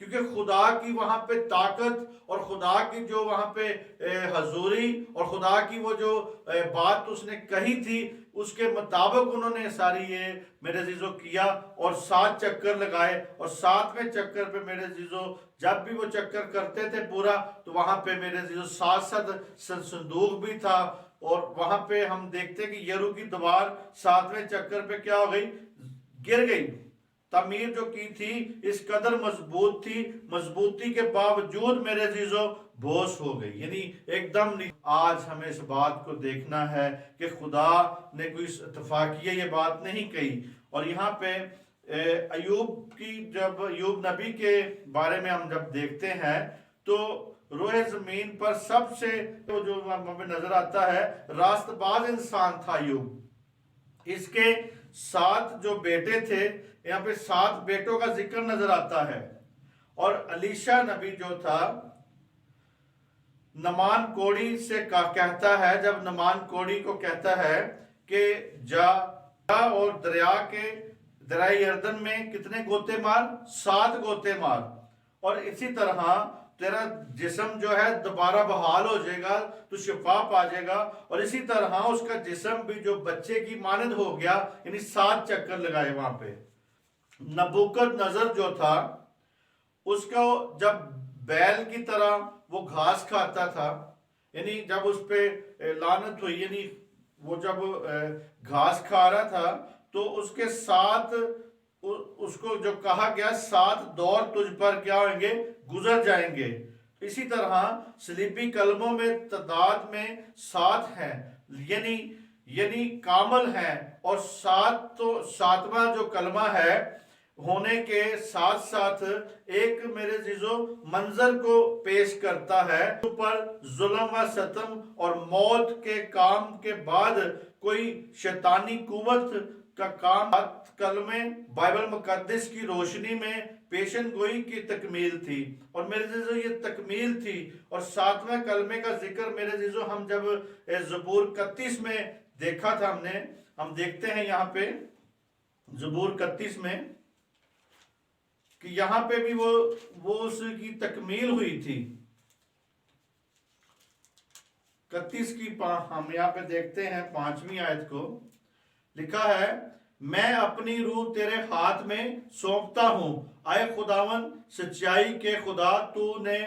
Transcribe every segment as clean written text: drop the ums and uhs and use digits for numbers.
کیونکہ خدا کی وہاں پہ طاقت اور خدا کی جو وہاں پہ حضوری اور خدا کی وہ جو بات اس نے کہی تھی اس کے مطابق انہوں نے ساری یہ میرے عزیزو کیا، اور 7 چکر لگائے، اور 7ویں چکر پہ میرے عزیزو جب بھی وہ چکر کرتے تھے پورا تو وہاں پہ میرے عزیزو 7 صندوق بھی تھا، اور وہاں پہ ہم دیکھتے کہ یرو کی دیوار 7ویں چکر پہ کیا ہو گئی؟ گر گئی۔ تعمیر جو کی تھی اس قدر مضبوط تھی، مضبوطی کے باوجود میرے عزیزو بوس ہو گئی، یعنی ایک دم نہیں۔ آج ہمیں اس بات کو دیکھنا ہے کہ خدا نے کوئی اتفاقیہ یہ بات نہیں کہی، اور یہاں پہ ایوب کی جب ایوب نبی کے بارے میں ہم جب دیکھتے ہیں تو روئے زمین پر سب سے جو ہمیں نظر آتا ہے راست باز انسان تھا ایوب۔ اس کے 7 جو بیٹے تھے، یہاں پہ 7 بیٹوں کا ذکر نظر آتا ہے، اور علیشا نبی جو تھا نمان کوڑی سے کہتا ہے، جب نمان کوڑی کو کہتا ہے کہ جا اور دریائے اردن میں کتنے گوتے مار؟ 7 گوتے مار، اور اسی طرح تیرا جسم جو ہے دوبارہ بحال ہو جائے گا، تو شفا پا جائے گا، اور اسی طرح اس کا جسم بھی جو بچے کی مانند ہو گیا، یعنی 7 چکر لگائے وہاں پہ۔ نبوکد نظر جو تھا اس کو جب بیل کی طرح وہ گھاس کھاتا تھا، یعنی جب اس پہ لعنت ہوئی، یعنی وہ جب گھاس کھا رہا تھا تو اس کے ساتھ اس کو جو کہا گیا 7 دور تجھ پر کیا ہوئیں گے؟ گزر جائیں گے۔ اسی طرح صلیبی کلموں میں تعداد میں 7 ہیں، یعنی کامل ہیں، اور 7واں جو کلمہ ہے ہونے کے ساتھ ساتھ ایک میرے عزیزو منظر کو پیش کرتا ہے، پر ظلم و ستم اور موت کے کام کے بعد کوئی شیطانی قوت کا کام کلمے بائبل مقدس کی روشنی میں پیشن گوئی کی تکمیل تھی، اور میرے عزیزو یہ تکمیل تھی۔ اور 7ویں کلمے کا ذکر میرے عزیزو ہم جب زبور 31 میں دیکھا تھا، ہم دیکھتے ہیں یہاں پہ زبور 31 میں کہ یہاں پہ بھی وہ اس کی تکمیل ہوئی تھی۔ 31 کی ہم یہاں پہ دیکھتے ہیں 5ویں آیت کو، لکھا ہے میں اپنی روح تیرے ہاتھ میں سونپتا ہوں، اے خداون سچائی کے خدا، تو نے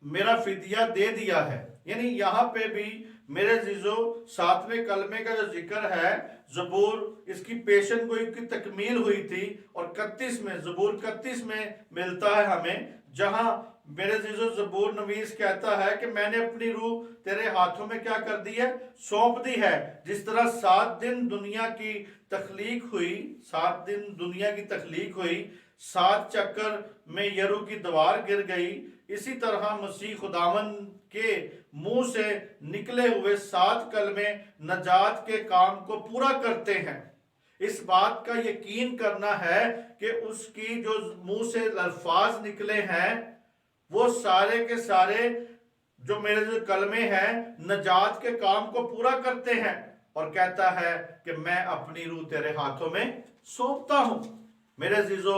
میرا فدیہ دے دیا ہے۔ یعنی یہاں پہ بھی میرے عزیزو 7ویں کلمے کا جو ذکر ہے، زبور اس کی پیشن گوئی کی تکمیل ہوئی تھی، اور 31 میں زبور 31 میں ملتا ہے ہمیں، جہاں میرے عزیزو زبور نویس کہتا ہے کہ میں نے اپنی روح تیرے ہاتھوں میں کیا کر دی ہے؟ سونپ دی ہے۔ جس طرح 7 دن دنیا کی تخلیق ہوئی، 7 دن دنیا کی تخلیق ہوئی، 7 چکر میں یرو کی دیوار گر گئی، اسی طرح مسیح خداون کے منہ سے نکلے ہوئے 7 کلمے نجات کے کام کو پورا کرتے ہیں۔ اس بات کا یقین کرنا ہے کہ اس کی جو منہ سے الفاظ نکلے ہیں وہ سارے کے سارے جو میرے جو کلمے ہیں نجات کے کام کو پورا کرتے ہیں، اور کہتا ہے کہ میں اپنی روح تیرے ہاتھوں میں سونپتا ہوں۔ میرے عزیزو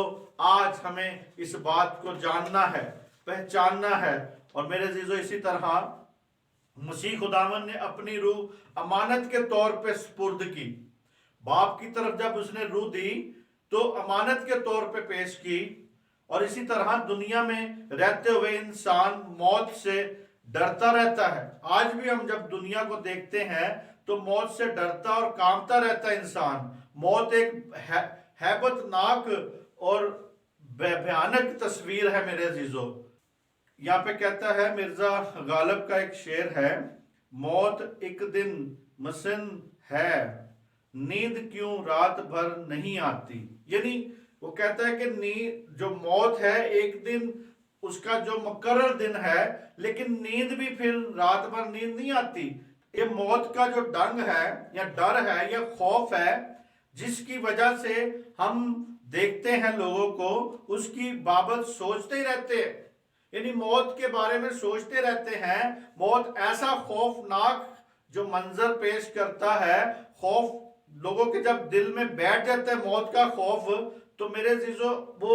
آج ہمیں اس بات کو جاننا ہے، پہچاننا ہے، اور میرے عزیزو اسی طرح مسیح خداون نے اپنی روح امانت کے طور پہ سپرد کی۔ باپ کی طرف جب اس نے روح دی تو امانت کے طور پہ پیش کی، اور اسی طرح دنیا میں رہتے ہوئے انسان موت سے ڈرتا رہتا ہے۔ آج بھی ہم جب دنیا کو دیکھتے ہیں تو موت سے ڈرتا اور کانپتا رہتا ہے انسان۔ موت ایک ہیبت ناک اور بھیانک تصویر ہے میرے عزیزو۔ یہاں پہ کہتا ہے مرزا غالب کا ایک شعر ہے، موت ایک دن مسن ہے، نیند کیوں رات بھر نہیں آتی۔ یعنی وہ کہتا ہے کہ جو موت ہے ایک دن اس کا جو مقرر دن ہے، لیکن نیند بھی پھر رات بھر نیند نہیں آتی۔ یہ موت کا جو ڈنگ ہے یا ڈر ہے یا خوف ہے، جس کی وجہ سے ہم دیکھتے ہیں لوگوں کو اس کی بابت سوچتے ہی رہتے ہیں، یعنی موت کے بارے میں سوچتے رہتے ہیں۔ موت ایسا خوفناک جو منظر پیش کرتا ہے، خوف لوگوں کے جب دل میں بیٹھ جاتا ہے موت کا خوف، تو میرے عزیزو وہ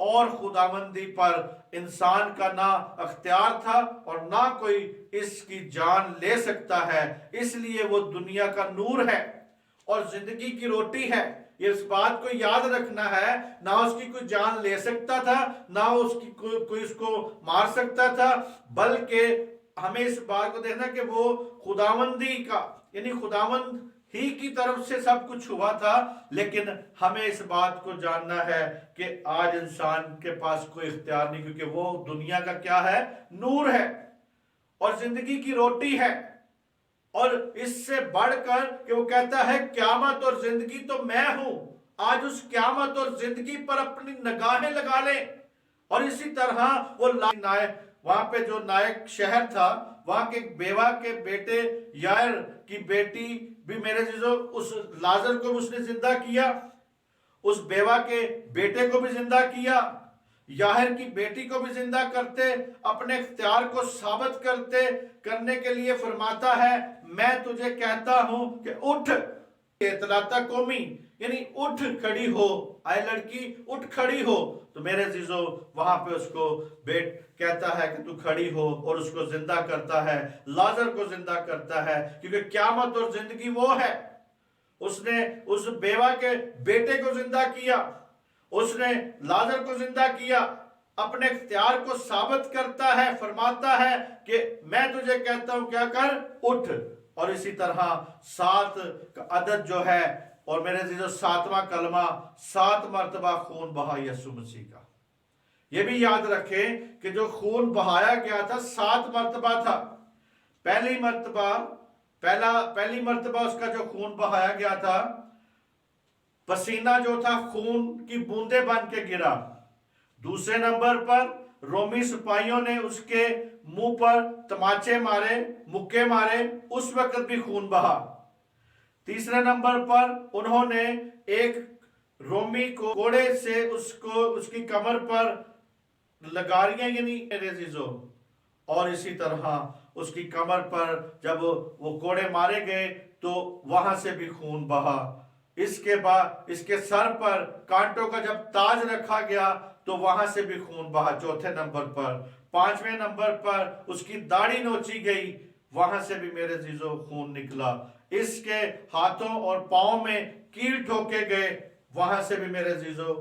اور خداوندی پر انسان کا نہ اختیار تھا اور نہ کوئی اس کی جان لے سکتا ہے، اس لیے وہ دنیا کا نور ہے اور زندگی کی روٹی ہے۔ یہ اس بات کو یاد رکھنا ہے، نہ اس کی کوئی جان لے سکتا تھا، نہ اس کی کوئی اس کو مار سکتا تھا، بلکہ ہمیں اس بات کو دیکھنا کہ وہ خداوندی کا یعنی خداوند ہی کی طرف سے سب کچھ ہوا تھا، لیکن ہمیں اس بات کو جاننا ہے کہ آج انسان کے پاس کوئی اختیار نہیں، کیونکہ وہ دنیا کا کیا ہے؟ نور ہے اور زندگی کی روٹی ہے۔ اور اس سے بڑھ کر کہ وہ کہتا ہے قیامت اور زندگی تو میں ہوں، آج اس قیامت اور زندگی پر اپنی نگاہیں لگا لیں۔ اور اسی طرح وہ وہاں پہ جو نائک شہر تھا، وہاں کے بیوہ کے بیٹے یائر کی بیٹی بھی میرے عزیزو، اس لازر کو اس نے زندہ کیا، اس بیوہ کے بیٹے کو بھی زندہ کیا، یاہر کی بیٹی کو بھی زندہ کرتے، اپنے اختیار کو ثابت کرنے کے لیے فرماتا ہے میں تجھے کہتا ہوں کہ اٹھ، اطلاتا قومی یعنی اٹھ کھڑی ہو، آئے لڑکی اٹھ کھڑی ہو۔ تو میرے عزیزو وہاں پہ اس کو کہتا ہے کہ تو کھڑی ہو، اور اس کو زندہ کرتا ہے، لازر کو زندہ کرتا ہے، کیونکہ قیامت اور زندگی وہ ہے۔ اس نے اس بیوہ کے بیٹے کو زندہ کیا، اس نے لازر کو زندہ کیا، اپنے اختیار کو ثابت کرتا ہے، فرماتا ہے کہ میں تجھے کہتا ہوں کیا کر، اٹھ۔ اور اسی طرح 7 کا عدد جو ہے، اور میرے عزیزو 7واں کلمہ 7 مرتبہ خون بہا یسوع مسیح کا۔ یہ بھی یاد رکھیں کہ جو خون بہایا گیا تھا 7 مرتبہ تھا۔ پہلی مرتبہ اس کا جو خون بہایا گیا تھا، پسینہ جو تھا خون کی بوندیں بن کے گرا۔ دوسرے نمبر پر رومی سپاہیوں نے اس کے منہ پر تماچے مارے، مکے مارے، اس وقت بھی خون بہا۔ تیسرے نمبر پر انہوں نے ایک رومی کو کوڑے سے اس کی کمر پر لگاریاں یعنی میرے عزیزو، اور اسی طرح اس کی کمر پر جب وہ کوڑے مارے گئے تو وہاں سے بھی خون بہا۔ اس کے بعد اس کے سر پر کانٹوں کا جب تاج رکھا گیا تو وہاں سے بھی خون بہا چوتھے نمبر پر۔ 5ویں نمبر پر اس کی داڑھی نوچی گئی، وہاں سے بھی میرے عزیزو خون نکلا۔ اس کے ہاتھوں اور پاؤں میں کیل ٹھوکے گئے، وہاں سے بھی میرے عزیزو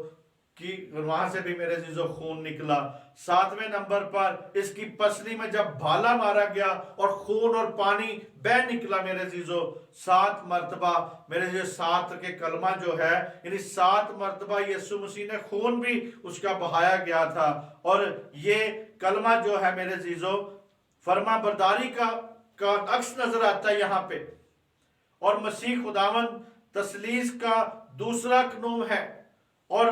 خون نکلا۔ 7ویں نمبر پر اس کی پسلی میں جب بھالا مارا گیا اور خون اور پانی بہ نکلا میرے عزیزو، 7 مرتبہ میرے عزیزو 7 کے کلمہ جو ہے یعنی 7 مرتبہ یسوع مسیح نے خون بھی اس کا بہایا گیا تھا۔ اور یہ کلمہ جو ہے میرے عزیزو فرما برداری کا عکس نظر آتا ہے یہاں پہ، اور مسیح خداوند تثلیث کا دوسرا اقنوم ہے، اور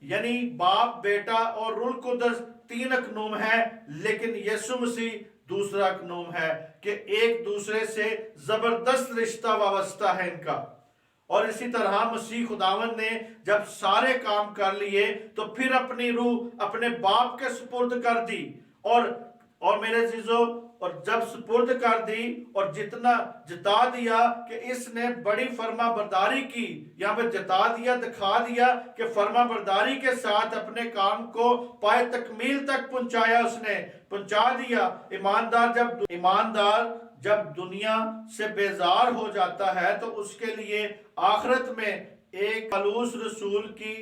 یعنی باپ، بیٹا اور روح القدس 3 اقنوم ہے، لیکن یسوع مسیح دوسرا اقنوم ہے کہ ایک دوسرے سے زبردست رشتہ وابستہ ہے ان کا۔ اور اسی طرح مسیح خداوند نے جب سارے کام کر لیے تو پھر اپنی روح اپنے باپ کے سپرد کر دی، اور میرے عزیزو اور جب سپرد کر دی اور جتنا جتا دیا کہ اس نے بڑی فرما برداری کی، یہاں پہ جتا دیا، دکھا دیا کہ فرما برداری کے ساتھ اپنے کام کو پائے تکمیل تک پہنچایا، اس نے پہنچا دیا۔ ایماندار جب دنیا سے بیزار ہو جاتا ہے تو اس کے لیے آخرت میں ایک پالوس رسول کی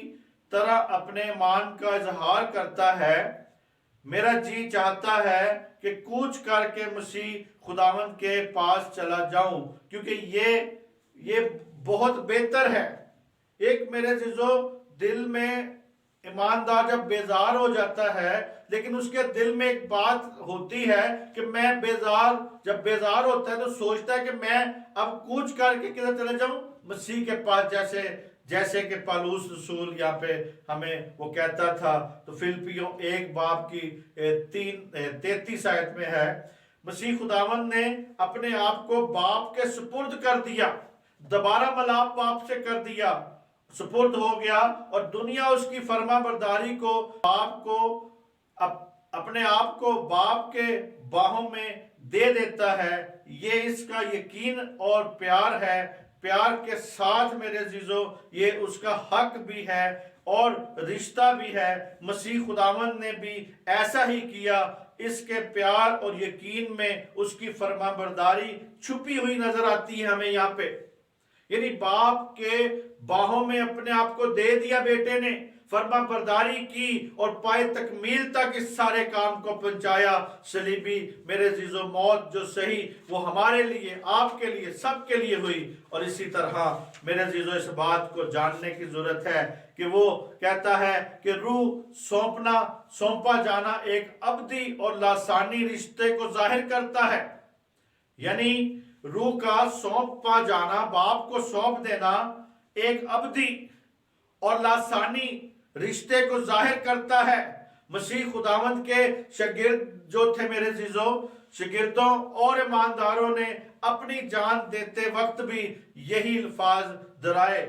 طرح اپنے ایمان کا اظہار کرتا ہے۔ میرا جی چاہتا ہے کہ کوچ کر کے مسیح خداوند کے پاس چلا جاؤں، کیونکہ یہ بہت بہتر ہے۔ ایک میرے عزیزو دل میں ایماندار جب بیزار ہو جاتا ہے، لیکن اس کے دل میں ایک بات ہوتی ہے کہ میں جب بیزار ہوتا ہے تو سوچتا ہے کہ میں اب کوچ کر کے کدھر چلے جاؤں، مسیح کے پاس، جیسے کہ پالوس رسول یہاں پہ ہمیں وہ کہتا تھا۔ تو فلپیوں 1 باب کی 33 آیت میں ہے، مسیح خداوند نے اپنے آپ کو باپ کے سپرد کر دیا، دوبارہ ملاپ باپ سے کر دیا، سپرد ہو گیا، اور دنیا اس کی فرما برداری کو اپنے آپ کو باپ کے باہوں میں دے دیتا ہے۔ یہ اس کا یقین اور پیار ہے، پیار کے ساتھ میرے عزیزو یہ اس کا حق بھی ہے، اور رشتہ بھی ہے۔ مسیح خداوند نے بھی ایسا ہی کیا، اس کے پیار اور یقین میں اس کی فرما برداری چھپی ہوئی نظر آتی ہے ہمیں یہاں پہ۔ یعنی باپ کے باہوں میں اپنے آپ کو دے دیا بیٹے نے، فرما برداری کی اور پائے تکمیل تک اس سارے کام کو پہنچایا۔ صلیبی میرے عزیزو موت جو سہی وہ ہمارے لیے، آپ کے لیے، سب کے لیے ہوئی۔ اور اسی طرح میرے عزیزو اس بات کو جاننے کی ضرورت ہے کہ وہ کہتا ہے کہ روح سونپا جانا ایک ابدی اور لاسانی رشتے کو ظاہر کرتا ہے۔ یعنی روح کا سونپا جانا، باپ کو سونپ دینا ایک ابدی اور لاسانی رشتے کو ظاہر کرتا ہے۔ مسیح خداوند کے شاگرد جو تھے میرے عزیزو، شاگردوں اور ایمانداروں نے اپنی جان دیتے وقت بھی یہی الفاظ دہرائے،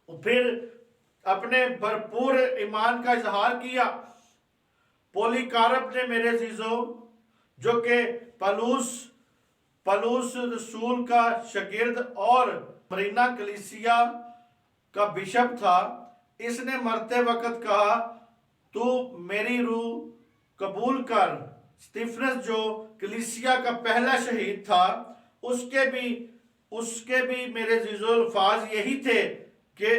پھر اپنے بھرپور ایمان کا اظہار کیا۔ پولیکارپ نے میرے عزیزو، جو کہ پولس رسول کا شاگرد اور مرینا کلیسیا کا بشپ تھا، اس نے مرتے وقت کہا تو میری روح قبول کر۔ سٹیفنس جو کلیسیا کا پہلا شہید تھا، اس کے بھی میرے عزیزو الفاظ یہی تھے کہ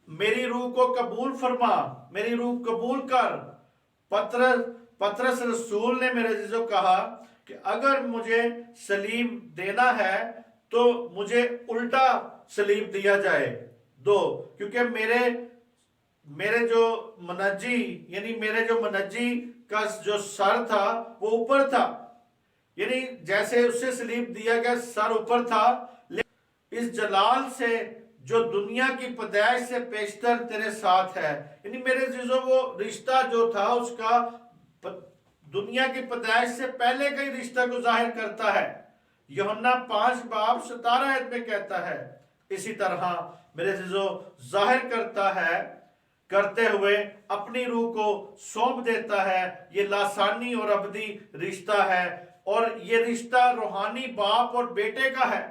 میری روح کو قبول فرما، میری روح قبول کر۔ پطرس رسول نے میرے عزیزو کہا کہ اگر مجھے صلیب دینا ہے تو مجھے الٹا صلیب دیا جائے دو، کیونکہ میرے جو منجی کا جو سر تھا وہ اوپر تھا، یعنی جیسے اسے صلیب دیا گیا سر اوپر تھا، لیکن اس جلال سے جو دنیا کی پیدائش سے پیشتر تیرے ساتھ ہے۔ یعنی میرے عزیزو وہ رشتہ جو تھا اس کا دنیا کی پیدائش سے پہلے کا ہی رشتہ کو ظاہر کرتا ہے۔ یوحنا 5:17 میں کہتا ہے۔ اسی طرح میرے عزیزو ظاہر کرتا ہے، کرتے ہوئے اپنی روح کو سونپ دیتا ہے۔ یہ لاسانی اور ابدی رشتہ ہے، اور یہ رشتہ روحانی باپ اور بیٹے کا ہے۔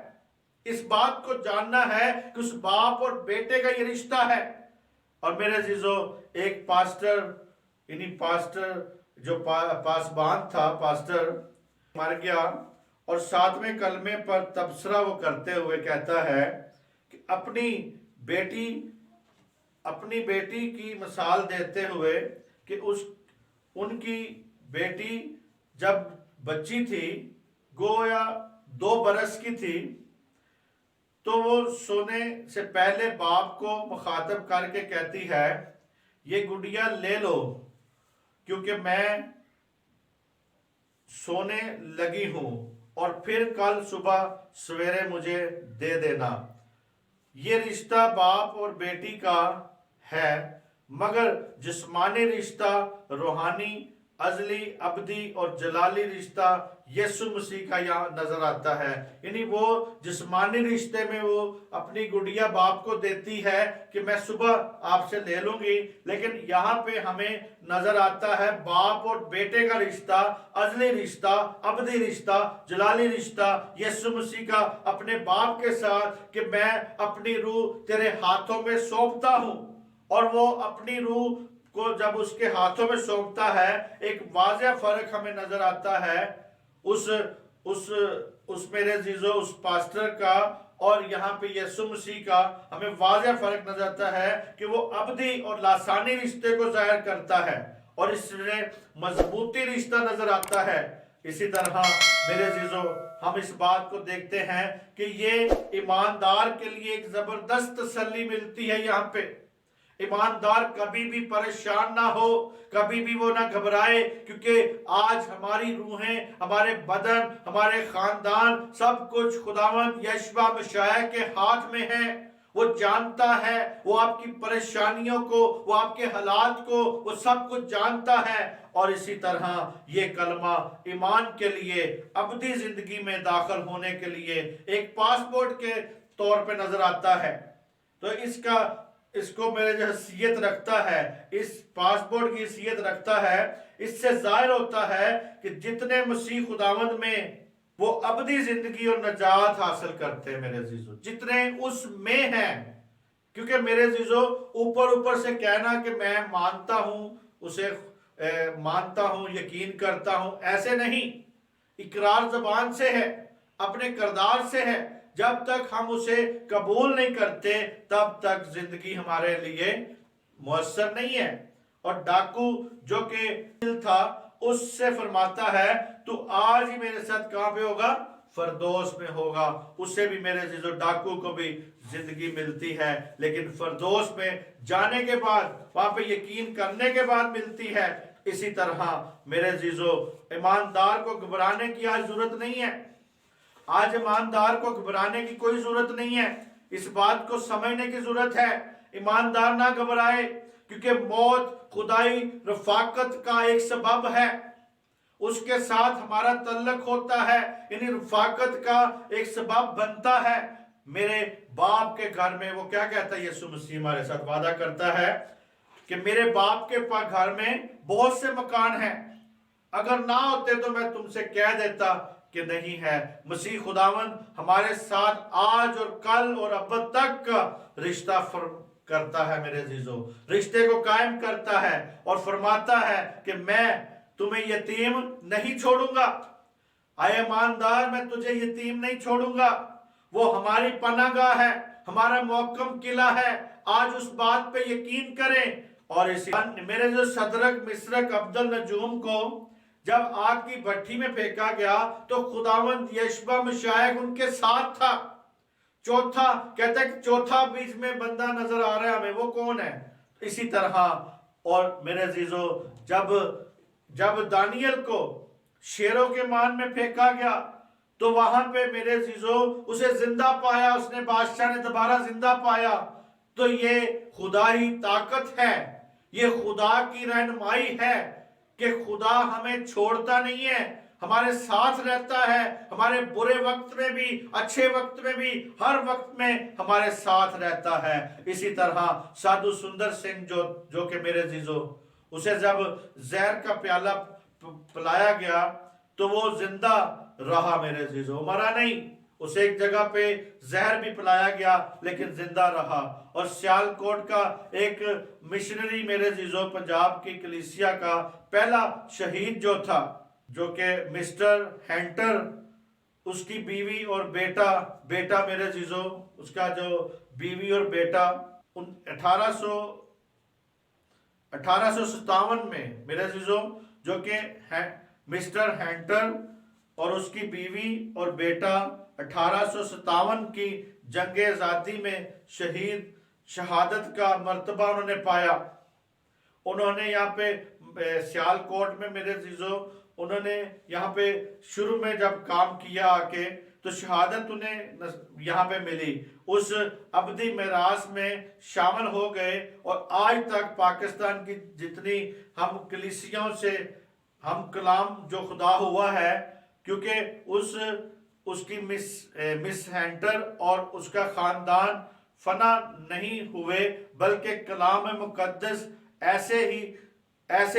اس بات کو جاننا ہے کہ اس باپ اور بیٹے کا یہ رشتہ ہے۔ اور میرے عزیزو ایک پاسٹر جو پاسبان تھا، پاسٹر مر گیا، اور 7ویں کلمے پر تبصرہ وہ کرتے ہوئے کہتا ہے کہ اپنی بیٹی کی مثال دیتے ہوئے کہ ان کی بیٹی جب بچی تھی، گویا 2 برس کی تھی، تو وہ سونے سے پہلے باپ کو مخاطب کر کے کہتی ہے، یہ گڑیا لے لو کیونکہ میں سونے لگی ہوں، اور پھر کل صبح سویرے مجھے دے دینا۔ یہ رشتہ باپ اور بیٹی کا ہے، مگر جسمانی رشتہ، روحانی، ازلی، ابدی اور جلالی رشتہ یسوع مسیح کا یہاں نظر آتا ہے۔ یعنی وہ جسمانی رشتے میں وہ اپنی گڑیا باپ کو دیتی ہے کہ میں صبح آپ سے لے لوں گی، لیکن یہاں پہ ہمیں نظر آتا ہے باپ اور بیٹے کا رشتہ، ازلی رشتہ، ابدی رشتہ، جلالی رشتہ یسوع مسیح کا اپنے باپ کے ساتھ، کہ میں اپنی روح تیرے ہاتھوں میں سونپتا ہوں۔ اور وہ اپنی روح کو جب اس کے ہاتھوں میں سونپتا ہے، ایک واضح فرق ہمیں نظر آتا ہے اس میرے عزیزو اس پاسٹر کا اور یہاں پہ یسوع مسیح کا ہمیں واضح فرق نظر آتا ہے کہ وہ ابدی اور لاسانی رشتے کو ظاہر کرتا ہے، اور اس میں مضبوطی رشتہ نظر آتا ہے۔ اسی طرح میرے عزیزو ہم اس بات کو دیکھتے ہیں کہ یہ ایماندار کے لیے ایک زبردست تسلی ملتی ہے۔ یہاں پہ ایماندار کبھی بھی پریشان نہ ہو، کبھی بھی وہ نہ گھبرائے، کیونکہ آج ہماری روحیں، ہمارے بدن، ہمارے خاندان، سب کچھ خداوند یشوع مسیح کے ہاتھ میں ہے۔ وہ جانتا ہے، وہ آپ کی پریشانیوں کو، وہ آپ کے حالات کو، وہ سب کچھ جانتا ہے۔ اور اسی طرح یہ کلمہ ایمان کے لیے، ابدی زندگی میں داخل ہونے کے لیے ایک پاسپورٹ کے طور پہ نظر آتا ہے۔ تو اس کو میرے جو حیثیت رکھتا ہے، اس پاسپورٹ کی حیثیت رکھتا ہے، اس سے ظاہر ہوتا ہے کہ جتنے مسیح خداوند میں وہ ابدی زندگی اور نجات حاصل کرتے ہیں، میرے عزیزو، جتنے اس میں ہیں، کیونکہ میرے عزیزو اوپر اوپر سے کہنا کہ میں مانتا ہوں اسے مانتا ہوں یقین کرتا ہوں، ایسے نہیں. اقرار زبان سے ہے، اپنے کردار سے ہے. جب تک ہم اسے قبول نہیں کرتے تب تک زندگی ہمارے لیے مؤثر نہیں ہے. اور ڈاکو جو کہ دل تھا اس سے فرماتا ہے تو آج ہی میرے ساتھ کہاں پہ ہوگا؟ فردوس میں ہوگا. اس سے بھی میرے عزیزو ڈاکو کو بھی زندگی ملتی ہے، لیکن فردوس میں جانے کے بعد، وہاں پہ یقین کرنے کے بعد ملتی ہے. اسی طرح میرے عزیزو ایماندار کو گھبرانے کی آج ضرورت نہیں ہے. آج ایماندار کو گھبرانے کی کوئی ضرورت نہیں ہے. اس بات کو سمجھنے کی ضرورت ہے. ایماندار نہ گھبرائے، کیونکہ موت خدائی رفاقت کا ایک سبب ہے. اس کے ساتھ ہمارا تعلق ہوتا ہے، یعنی رفاقت کا ایک سبب بنتا ہے. میرے باپ کے گھر میں، وہ کیا کہتا ہے یسوع مسیح ہمارے ساتھ وعدہ کرتا ہے کہ میرے باپ کے گھر میں بہت سے مکان ہیں، اگر نہ ہوتے تو میں تم سے کہہ دیتا کہ نہیں ہے. مسیح خداوند ہمارے ساتھ آج اور کل اور اب تک کا رشتہ کرتا ہے. میرے عزیزو رشتے کو قائم کرتا ہے اور فرماتا ہے کہ میں تمہیں یتیم نہیں چھوڑوں گا. اے ایماندار، میں تجھے یتیم نہیں چھوڑوں گا. وہ ہماری پناہ گاہ ہے، ہمارا محکم قلعہ ہے. آج اس بات پہ یقین کریں. اور اسی میرے جو شدرک مسرک عبدالنجوم کو جب آگ کی بھٹی میں پھینکا گیا تو خداوند یشوع مشائق ان کے ساتھ تھا. چوتھا کہتا ہے کہ چوتھا بیچ میں بندہ نظر آ رہا ہے ہمیں، وہ کون ہے؟ اسی طرح. اور میرے عزیزو جب دانیل کو شیروں کے مان میں پھینکا گیا تو وہاں پہ میرے عزیزو اسے زندہ پایا، اس نے بادشاہ نے دوبارہ زندہ پایا. تو یہ خدا ہی طاقت ہے، یہ خدا کی رہنمائی ہے کہ خدا ہمیں چھوڑتا نہیں ہے، ہمارے ساتھ رہتا ہے. ہمارے برے وقت میں بھی، اچھے وقت میں بھی، ہر وقت میں ہمارے ساتھ رہتا ہے. اسی طرح سادھو سندر سنگھ جو کہ میرے عزیزو اسے جب زہر کا پیالہ پلایا گیا تو وہ زندہ رہا. میرے عزیزو مرا نہیں، اسے ایک جگہ پہ زہر بھی پلایا گیا لیکن زندہ رہا. اور سیال کوٹ کا ایک مشنری میرے عزیزو پنجاب کی کلیسیا کا پہلا شہید جو تھا، جو کہ مسٹر ہینٹر، اس کی بیوی اور بیٹا میرے عزیزو اس کا جو بیوی اور بیٹا 1857 میں میرے عزیزو جو کہ مسٹر ہینٹر اور اس کی بیوی اور بیٹا 1857 کی جنگ آزادی میں شہادت کا مرتبہ انہوں نے پایا. انہوں نے یہاں پہ سیال کوٹ میں میرے عزیزو انہوں نے یہاں پہ شروع میں جب کام کیا آ کے تو شہادت انہیں یہاں پہ ملی، اس ابدی میراث میں شامل ہو گئے. اور آج تک پاکستان کی جتنی ہم کلیسیوں سے ہم کلام جو خدا ہوا ہے، کیونکہ اس کی مس ہینٹر اور اس کا خاندان فنا نہیں ہوئے، بلکہ کلام مقدس ایسے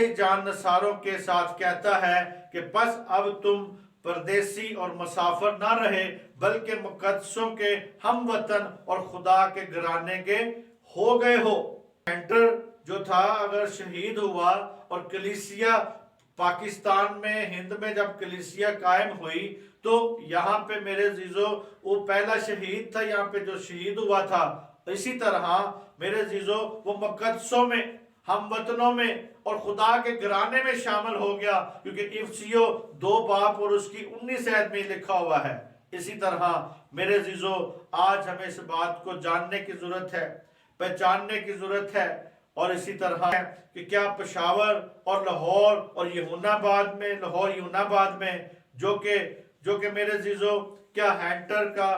ہی جان نثاروں کے ساتھ کہتا ہے کہ پس اب تم پردیسی اور مسافر نہ رہے، بلکہ مقدسوں کے ہم وطن اور خدا کے گھرانے کے ہو گئے ہو. ہینٹر جو تھا اگر شہید ہوا اور کلیسیا پاکستان میں، ہند میں جب کلیسیا قائم ہوئی تو یہاں پہ میرے عزیزو وہ پہلا شہید تھا یہاں پہ جو شہید ہوا تھا. اسی طرح میرے عزیزو وہ مقدسوں میں، ہم وطنوں میں اور خدا کے گھرانے میں شامل ہو گیا، کیونکہ افسیو 2 باب اور اس کی 19 آیت میں لکھا ہوا ہے. اسی طرح میرے عزیزو آج ہمیں اس بات کو جاننے کی ضرورت ہے، پہچاننے کی ضرورت ہے. اور اسی طرح کہ کیا پشاور اور لاہور اور لاہور یونان آباد میں جو کہ میرے عزیزو کیا ہینٹر کا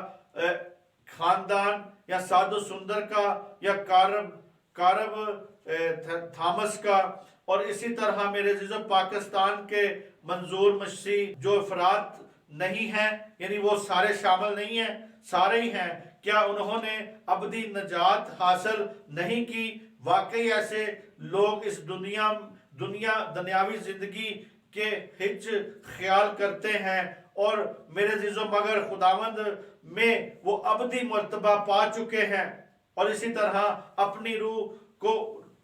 خاندان یا سادھو سندر کا یا کارب تھامس کا، اور اسی طرح میرے عزیزو پاکستان کے منظور مسیح جو افراد نہیں ہیں، یعنی وہ سارے شامل نہیں ہیں، سارے ہی ہیں، کیا انہوں نے ابدی نجات حاصل نہیں کی؟ واقعی ایسے لوگ اس دنیاوی زندگی کے ہچ خیال کرتے ہیں، اور میرے عزیزو مگر خداوند میں وہ ابدی مرتبہ پا چکے ہیں. اور اسی طرح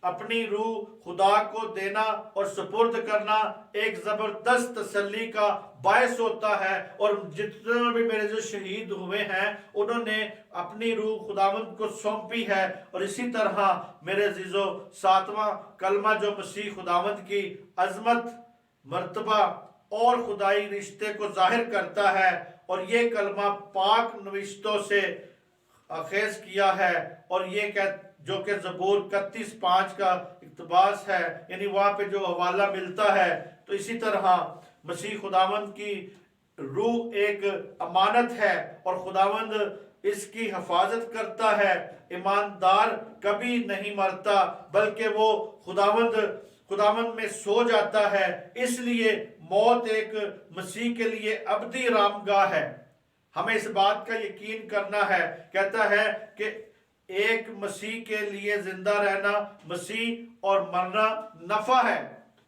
اپنی روح خدا کو دینا اور سپرد کرنا ایک زبردست تسلی کا باعث ہوتا ہے. اور جتنے بھی میرے جو شہید ہوئے ہیں انہوں نے اپنی روح خداوند کو سونپی ہے. اور اسی طرح میرے عزیزو ساتواں کلمہ جو مسیح خداوند کی عظمت، مرتبہ اور خدائی رشتے کو ظاہر کرتا ہے، اور یہ کلمہ پاک نوشتوں سے اخذ کیا ہے، اور یہ جو کہ زبور 31:5 کا اقتباس ہے، یعنی وہاں پہ جو حوالہ ملتا ہے. تو اسی طرح مسیح خداوند کی روح ایک امانت ہے اور خداوند اس کی حفاظت کرتا ہے. ایماندار کبھی نہیں مرتا بلکہ وہ خداوند میں سو جاتا ہے. اس لیے موت ایک مسیح کے لیے ابدی آرامگاہ ہے. ہمیں اس بات کا یقین کرنا ہے. کہتا ہے کہ ایک مسیح کے لیے زندہ رہنا مسیح اور مرنا نفع ہے.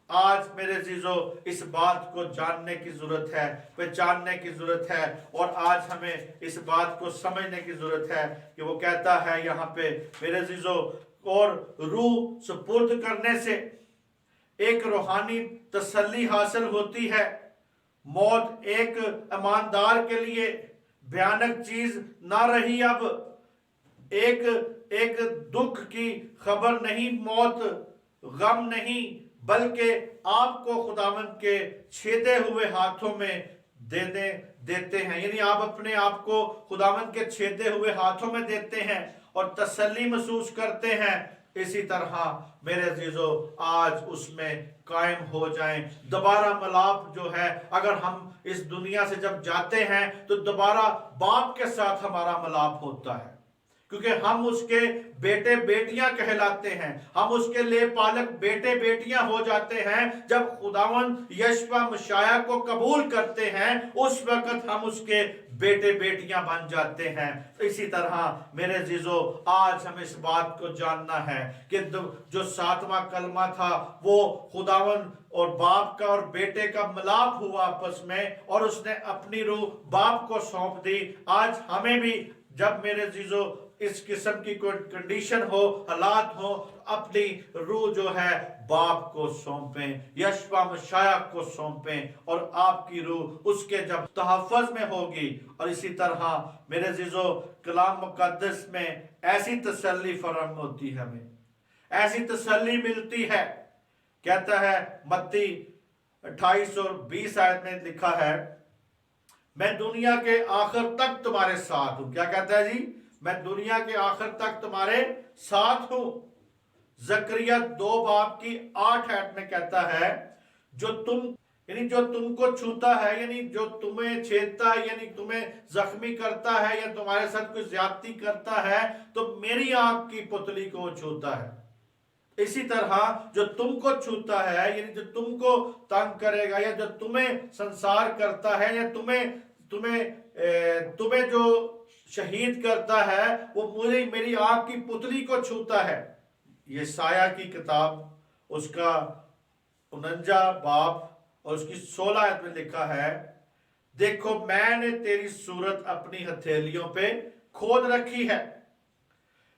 آج میرے عزیزو اس بات کو جاننے کی ضرورت ہے، پہچاننے کی ضرورت ہے، اور آج ہمیں اس بات کو سمجھنے کی ضرورت ہے کہ وہ کہتا ہے یہاں پہ میرے عزیزو، اور روح سپرد کرنے سے ایک روحانی تسلی حاصل ہوتی ہے. موت ایک ایماندار کے لیے بھیانک چیز نہ رہی. اب ایک دکھ کی خبر نہیں، موت غم نہیں، بلکہ آپ کو خداوند کے چھیدے ہوئے ہاتھوں میں دیتے ہیں. یعنی آپ اپنے آپ کو خداوند کے چھیدے ہوئے ہاتھوں میں دیتے ہیں اور تسلی محسوس کرتے ہیں. اسی طرح میرے عزیزو آج اس میں قائم ہو جائیں. دوبارہ ملاپ جو ہے، اگر ہم اس دنیا سے جب جاتے ہیں تو دوبارہ باپ کے ساتھ ہمارا ملاپ ہوتا ہے، کیونکہ ہم اس کے بیٹے بیٹیاں کہلاتے ہیں. ہم اس کے لے پالک بیٹے بیٹیاں ہو جاتے ہیں. جب خداوند یشوع مسیح کو قبول کرتے ہیں اس وقت ہم اس کے بیٹے بیٹیاں بن جاتے ہیں. اسی طرح میرے عزیزو آج ہمیں اس بات کو جاننا ہے کہ جو ساتواں کلمہ تھا وہ خداوند اور باپ کا اور بیٹے کا ملاپ ہوا آپس میں، اور اس نے اپنی روح باپ کو سونپ دی. آج ہمیں بھی جب میرے عزیزو اس قسم کی کوئی کنڈیشن ہو، حالات ہو، اپنی روح جو ہے باپ کو سونپیں، یشوع مسیح کو سونپیں، اور آپ کی روح اس کے جب تحفظ میں ہوگی. اور اسی طرح میرے عزیزو کلام مقدس میں ایسی تسلی فراہم ہوتی ہے، ہمیں ایسی تسلی ملتی ہے. کہتا ہے متی 28 اور 20 آیت میں لکھا ہے، میں دنیا کے آخر تک تمہارے ساتھ ہوں. کیا کہتا ہے جی؟ میں دنیا کے آخر تک تمہارے ساتھ ہوں. زکریا 2:8 آیت میں کہتا ہے، جو تم کو چھوتا ہے، یعنی جو تمہیں چھیدتا ہے، یعنی تمہیں زخمی کرتا ہے یا تمہارے ساتھ کوئی زیادتی کرتا ہے، تو میری آنکھ کی پتلی کو چھوتا ہے. اسی طرح جو تم کو چھوتا ہے، یعنی جو تم کو تنگ کرے گا یا جو تمہیں سنسار کرتا ہے یا تمہیں جو شہید کرتا ہے، وہ میری آنکھ کی پتلی کو چھوتا ہے. یہ سایہ کی کتاب اس کا 49 باب اور اس کی 16 آیت میں لکھا ہے، دیکھو میں نے تیری صورت اپنی ہتھیلیوں پہ کھود رکھی ہے.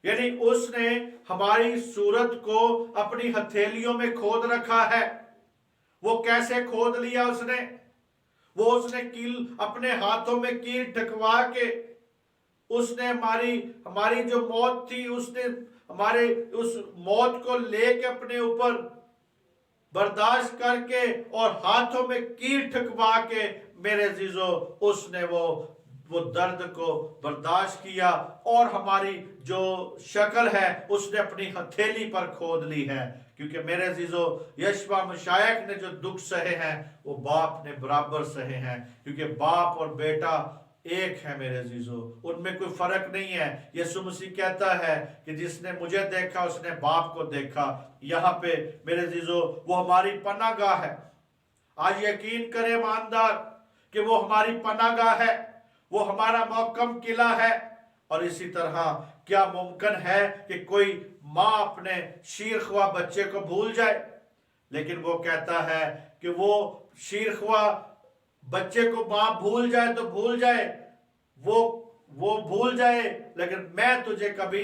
یعنی اس نے ہماری صورت کو اپنی ہتھیلیوں میں کھود رکھا ہے. وہ کیسے کھود لیا اس نے کیل اپنے ہاتھوں میں کیل ٹھکوا کے اس نے ہماری جو موت تھی، اس نے ہمارے اس موت کو لے کے اپنے اوپر برداشت کر کے اور ہاتھوں میں کیل ٹھکوا کے میرے عزیزو اس نے وہ درد کو برداشت کیا، اور ہماری جو شکل ہے اس نے اپنی ہتھیلی پر کھود لی ہے. کیونکہ میرے عزیزو یشوع مسیح نے جو دکھ سہے ہیں وہ باپ نے برابر سہے ہیں، کیونکہ باپ اور بیٹا ایک ہے میرے عزیزو، ان میں کوئی فرق نہیں ہے. یسوع مسیح کہتا ہے کہ جس نے مجھے دیکھا اس نے باپ کو دیکھا. یہاں پہ میرے عزیزو وہ ہماری پناہ گاہ ہے. آج یقین کرے ایماندار کہ وہ ہماری پناہ گاہ ہے، وہ ہمارا محکم قلعہ ہے. اور اسی طرح کیا ممکن ہے کہ کوئی ماں اپنے شیرخواہ بچے کو بھول جائے؟ لیکن وہ کہتا ہے کہ وہ شیرخواہ بچے کو ماں بھول جائے تو بھول جائے، وہ بھول جائے، لیکن میں تجھے کبھی